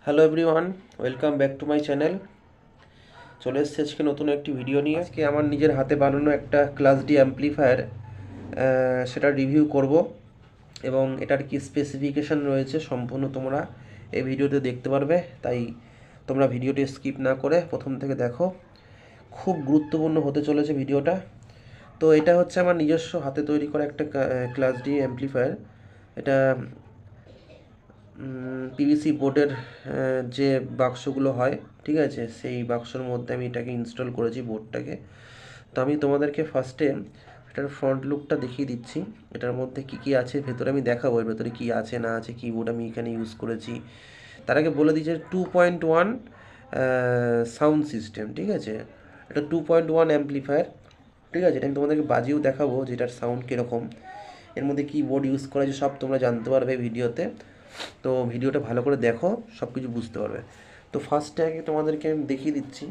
Hello everyone, welcome back to my channel. চলে এসেছি আজকে নতুন একটি ভিডিও নিয়ে। আজকে আমার নিজের হাতে বানানো একটা ক্লাস ডি অ্যাম্পলিফায়ার সেটা রিভিউ করব এবং এটার কি স্পেসিফিকেশান রয়েছে সম্পূর্ণ তোমরা এই ভিডিওতে দেখতে পারবে। তাই তোমরা ভিডিওটি স্কিপ না করে প্রথম থেকে দেখো, খুব গুরুত্বপূর্ণ হতে চলেছে ভিডিওটা। তো এটা হচ্ছে আমার নিজস্ব হাতে তৈরি করা একটা ক্লাস ডি অ্যাম্পলিফায়ার। এটা পিভিসি বোর্ডের যে বাক্সগুলো হয়, ঠিক আছে, সেই বাক্সর মধ্যে আমি এটাকে ইনস্টল করেছি বোর্ডটাকে। তো আমি তোমাদেরকে ফার্স্টে এটার ফ্রন্ট লুকটা দেখিয়ে দিচ্ছি। এটার মধ্যে কি কি আছে ভেতরে আমি দেখাবো, এর ভেতরে কী আছে না আছে, কিবোর্ড আমি এখানে ইউজ করেছি। তার আগে বলে দিচ্ছি 2.1 সাউন্ড সিস্টেম, ঠিক আছে। এটা 2.1 অ্যাম্পলিফায়ার, ঠিক আছে। এটা আমি তোমাদেরকে বাজিয়েও দেখাবো যেটার সাউন্ড কীরকম, এর মধ্যে কী বোর্ড ইউজ করা আছে সব তোমরা জানতে পারবে ভিডিওতে। তো ভিডিওটা ভালো করে দেখো, সব কিছু বুঝতে পারবে। তো ফার্স্টে আগে তোমাদেরকে আমি দেখিয়ে দিচ্ছি।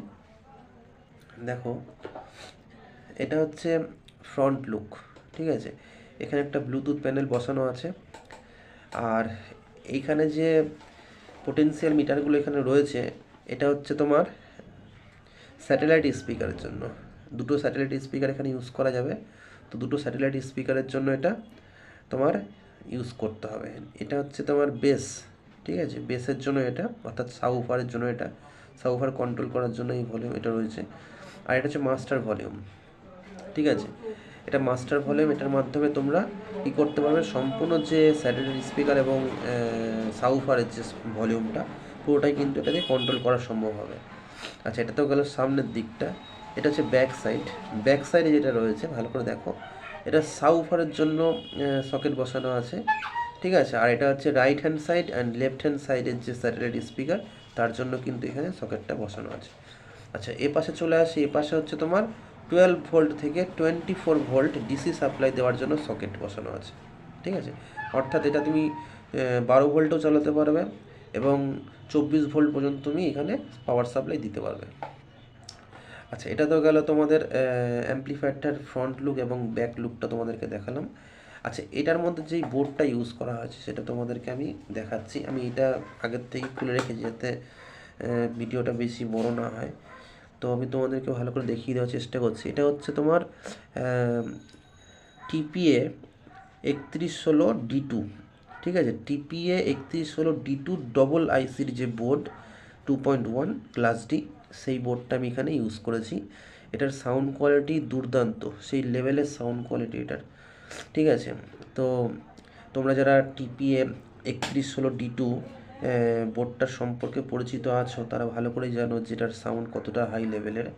দেখো, এটা হচ্ছে ফ্রন্ট লুক, ঠিক আছে। এখানে একটা ব্লুটুথ প্যানেল বসানো আছে, আর এইখানে যে পোটেনশিয়াল মিটারগুলো এখানে রয়েছে, এটা হচ্ছে তোমার স্যাটেলাইট স্পিকারের জন্য। দুটো স্যাটেলাইট স্পিকার এখানে ইউজ করা যাবে। তো দুটো স্যাটেলাইট স্পিকারের জন্য এটা তোমার ইউজ করতে হবে। এটা হচ্ছে তোমার বেস, ঠিক আছে, বেসের জন্য এটা, অর্থাৎ সাবউফারের জন্য এটা, সাবউফার কন্ট্রোল করার জন্য এই ভলিউম এটা রয়েছে। আর এটা হচ্ছে মাস্টার ভলিউম, ঠিক আছে। এটা মাস্টার ভলিউম, এটার মাধ্যমে তোমরা কী করতে পারবে, সম্পূর্ণ যে স্যাটেলাইট স্পিকার এবং সাবউফারের যে ভলিউমটা পুরোটাই কিন্তু এটাকে কন্ট্রোল করা সম্ভব হবে। আচ্ছা, এটা তো গেল সামনের দিকটা। এটা হচ্ছে ব্যাক সাইড। ব্যাক সাইডে যেটা রয়েছে ভালো করে দেখো, এটা সাবউফারের জন্য সকেট বসানো আছে, ঠিক আছে। আর এটা হচ্ছে right hand side and left hand সাইডের যে স্যাটেলাইট স্পিকার, তার জন্য কিন্তু এখানে সকেটটা বসানো আছে। আচ্ছা, এ পাশে চলে আসি। এ পাশে হচ্ছে তোমার 12 ভোল্ট থেকে 24 ভোল্ট ডিসি সাপ্লাই দেওয়ার জন্য সকেট বসানো আছে, ঠিক আছে। অর্থাৎ এটা তুমি 12 ভোল্টও চালাতে পারবে এবং 24 ভোল্ট পর্যন্ত তুমি এখানে পাওয়ার সাপ্লাই দিতে পারবে। আচ্ছা, এটা তো গেল তোমাদের অ্যাম্পলিফায়ারটার ফ্রন্ট লুক এবং ব্যাক লুকটা তোমাদেরকে দেখালাম। আচ্ছা, এটার মধ্যে যেই বোর্ডটা ইউজ করা হয়েছে সেটা তোমাদেরকে আমি দেখাচ্ছি। আমি এটা আগের থেকে খুলে রেখেছি যাতে ভিডিওটা বেশি বড় না হয়। তো আমি তোমাদেরকে ভালো করে দেখিয়ে দেওয়ার চেষ্টা করছি। এটা হচ্ছে তোমার টিপিএ 3116 D2, ঠিক আছে। টিপিএ 3116 D2 ডবল আইসির যে বোর্ড 2.1 ক্লাস ডি, সেই বোর্ডটা আমি এখানে ইউজ করেছি। এটার সাউন্ড কোয়ালিটি দুর্দান্ত, সেই লেভেলের সাউন্ড কোয়ালিটি এটার, ঠিক আছে। তো তোমরা যারা টিপিএ 3116 D2 বোর্ডটার সম্পর্কে পরিচিত আছো, তারা ভালো করেই জানো যেটার সাউন্ড কতটা হাই লেভেলের।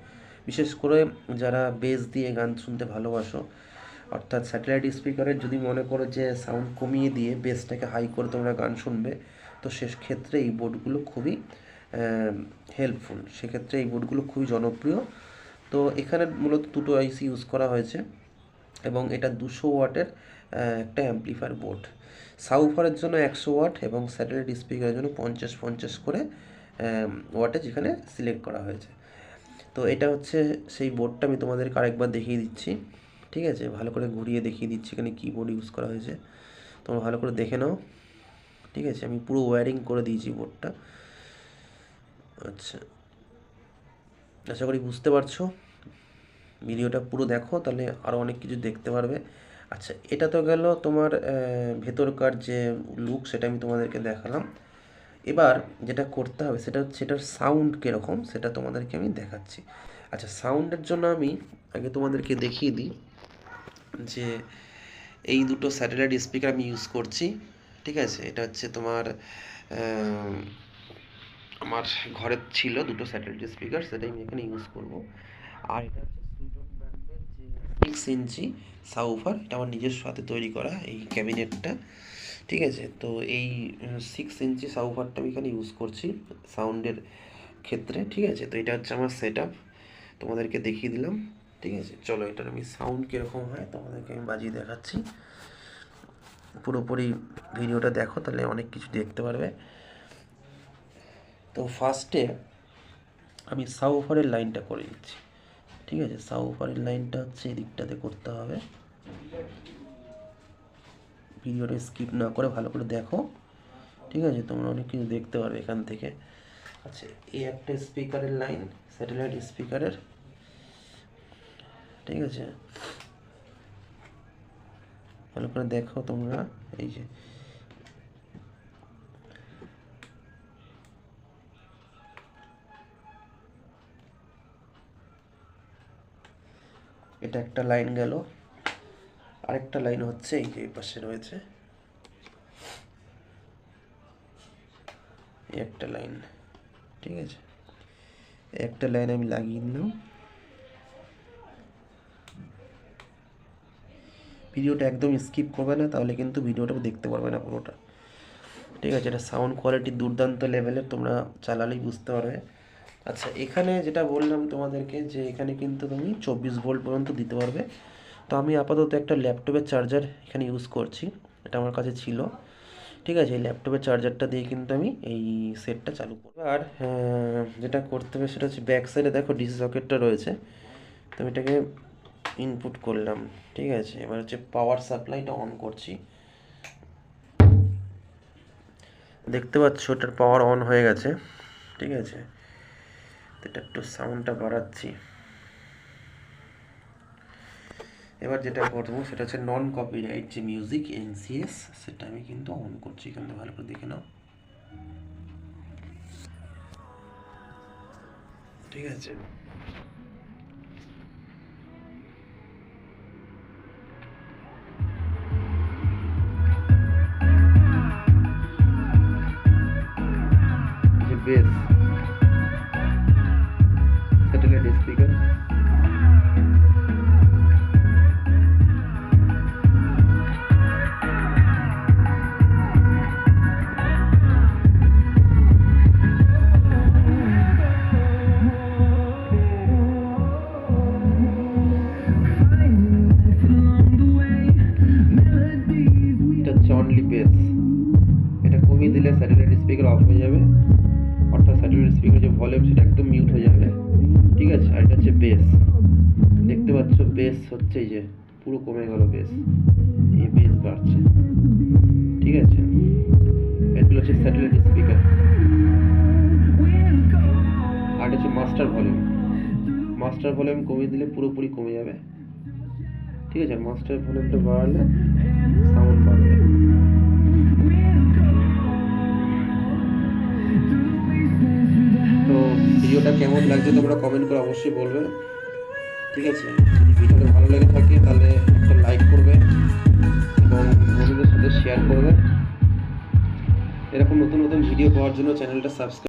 বিশেষ করে যারা বেস দিয়ে গান শুনতে ভালোবাসো, অর্থাৎ স্যাটেলাইট স্পিকারের যদি মনে করো যে সাউন্ড কমিয়ে দিয়ে বেসটাকে হাই করে তোমরা গান শুনবে, তো সে ক্ষেত্রে এই বোর্ডগুলো খুবই হেল্পফুল। সেক্ষেত্রে এই বোর্ডগুলো খুবই জনপ্রিয়। তো এখানে মূলত দুটো আইসি ইউজ করা হয়েছে এবং এটা 200 ওয়াটের একটা অ্যাম্পলিফায়ার বোর্ড। সাউফারের জন্য 100 ওয়াট এবং স্যাটেলাইট স্পিকারের জন্য 50-50 করে ওয়াটেজ এখানে সিলেক্ট করা হয়েছে। তো এটা হচ্ছে সেই বোর্ডটা, আমি তোমাদেরকে আরেকবার দেখিয়ে দিচ্ছি, ঠিক আছে। ভালো করে ঘুরিয়ে দেখিয়ে দিচ্ছি এখানে কিবোর্ড ইউজ করা হয়েছে, তোমরা ভালো করে দেখে নাও, ঠিক আছে। আমি পুরো ওয়্যারিং করে দিয়েছি বোর্ডটা। আচ্ছা, আশা করি বুঝতে পারছো। ভিডিওটা পুরো দেখো, তাহলে আরও অনেক কিছু দেখতে পারবে। আচ্ছা, এটা তো গেল তোমার ভেতরকার যে লুক, সেটা আমি তোমাদেরকে দেখালাম। এবার যেটা করতে হবে সেটা হচ্ছে এটার সাউন্ড কীরকম সেটা তোমাদেরকে আমি দেখাচ্ছি। আচ্ছা, সাউন্ডের জন্য আমি আগে তোমাদেরকে দেখিয়ে দিই যে এই দুটো স্যাটেলাইট স্পিকার আমি ইউজ করছি, ঠিক আছে। এটা হচ্ছে তোমার আমার ঘরের ছিল দুটো স্যাটেলাইট স্পিকার, সেটাই আমি এখানে ইউজ করব। আর এটা হচ্ছে সুইটন ব্র্যান্ডের যে 6 ইঞ্চি সাউফার, এটা আমার নিজস্ব হাতে তৈরি করা এই ক্যাবিনেটটা, ঠিক আছে। তো এই 6 ইঞ্চি সাউফারটা আমি এখানে ইউজ করছি সাউন্ডের ক্ষেত্রে, ঠিক আছে। তো এটা হচ্ছে আমার সেট আপ, তোমাদেরকে দেখিয়ে দিলাম, ঠিক আছে। চলো, এটার আমি সাউন্ড কীরকম হয় তোমাদেরকে আমি বাজিয়ে দেখাচ্ছি। পুরোপুরি ভিডিওটা দেখো, তাহলে অনেক কিছু দেখতে পারবে। তো ফার্স্টে আমি সাবউফারের লাইনটা করে দিচ্ছি, ঠিক আছে। সাবউফারের লাইনটা হচ্ছে এই দিকটাতে করতে হবে। ভিডিওটা স্কিপ না করে ভালো করে দেখো, ঠিক আছে, তোমরা অনেক কিছু দেখতে পারবে এখান থেকে। আচ্ছা, এই একটা স্পিকারের লাইন, স্যাটেলাইট স্পিকারের, ঠিক আছে, ভালো করে দেখো তোমরা। এই যে এটা একটা লাইন গেল, আরেকটা লাইন হচ্ছে এই যে এই পাশে রয়েছে, এই একটা লাইন, ঠিক আছে, একটা লাইন আমি লাগিয়ে দিলাম। ভিডিওটা একদম স্কিপ করবে না, তাহলে কিন্তু ভিডিওটা দেখতে পারবে না পুরোটা, ঠিক আছে। এটা সাউন্ড কোয়ালিটি দুর্দান্ত লেভেলের, তোমরা চালালেই বুঝতে পারবে। আচ্ছা, এখানে যেটা বললাম তোমাদেরকে যে এখানে কিন্তু তুমি 24 ভোল্ট পর্যন্ত দিতে পারবে। তো আমি আপাতত একটা ল্যাপটপের চার্জার এখানে ইউজ করছি, এটা আমার কাছে ছিল, ঠিক আছে। এই ল্যাপটপের চার্জারটা দিয়ে কিন্তু আমি এই সেটটা চালু করবো। আর যেটা করতে হবে সেটা হচ্ছে ব্যাক সাইডে দেখো ডিসি সকেটটা রয়েছে, তো আমি এটাকে ইনপুট করলাম, ঠিক আছে। এবার হচ্ছে পাওয়ার সাপ্লাইটা অন করছি, দেখতে পাচ্ছ এটার পাওয়ার অন হয়ে গেছে, ঠিক আছে। তো এটা একটু সাউন্ডটা বাড়াচ্ছি। এবার যেটা করবো সেটা হচ্ছে নন কপিরাইট যে মিউজিক NCS, সেটা আমি কিন্তু অন করছি, এখানে ভালো করে দেখে নাও, ঠিক আছে। যে বেস স্যাটেলাইট স্পিকার, এটা হচ্ছে অনলি বেস। এটা কমিয়ে দিলে স্যাটেলাইট স্পিকার অফ হয়ে যাবে, অর্থাৎ স্যাটেলাইট স্পিকার যে ভলিউম সেটা একদম মিউট হয়ে যাবে, ঠিক আছে। আর এটা হচ্ছে বেস, দেখতে পাচ্ছ বেস হচ্ছে এই যে পুরো কমে গেল বেস, এই বেস বাড়ছে, ঠিক আছে। এগুলো হচ্ছে স্যাটেলাইট স্পিকার। আর হচ্ছে মাস্টার ভলিউম, মাস্টার ভলিউম কমিয়ে দিলে পুরোপুরি কমে যাবে, ঠিক আছে। আর মাস্টার ভলিউমটা বাড়ালে সাউন্ড বাড়বে। তো ভিডিওটা কেমন লাগছে তোমরা কমেন্ট করে অবশ্যই বলবে, ঠিক আছে। যদি ভিডিওটা ভালো লেগে থাকে তাহলে একটা লাইক করবে এবং বন্ধুদের সাথে শেয়ার করবে। এরকম নতুন নতুন ভিডিও পাওয়ার জন্য চ্যানেলটা সাবস্ক্রাইব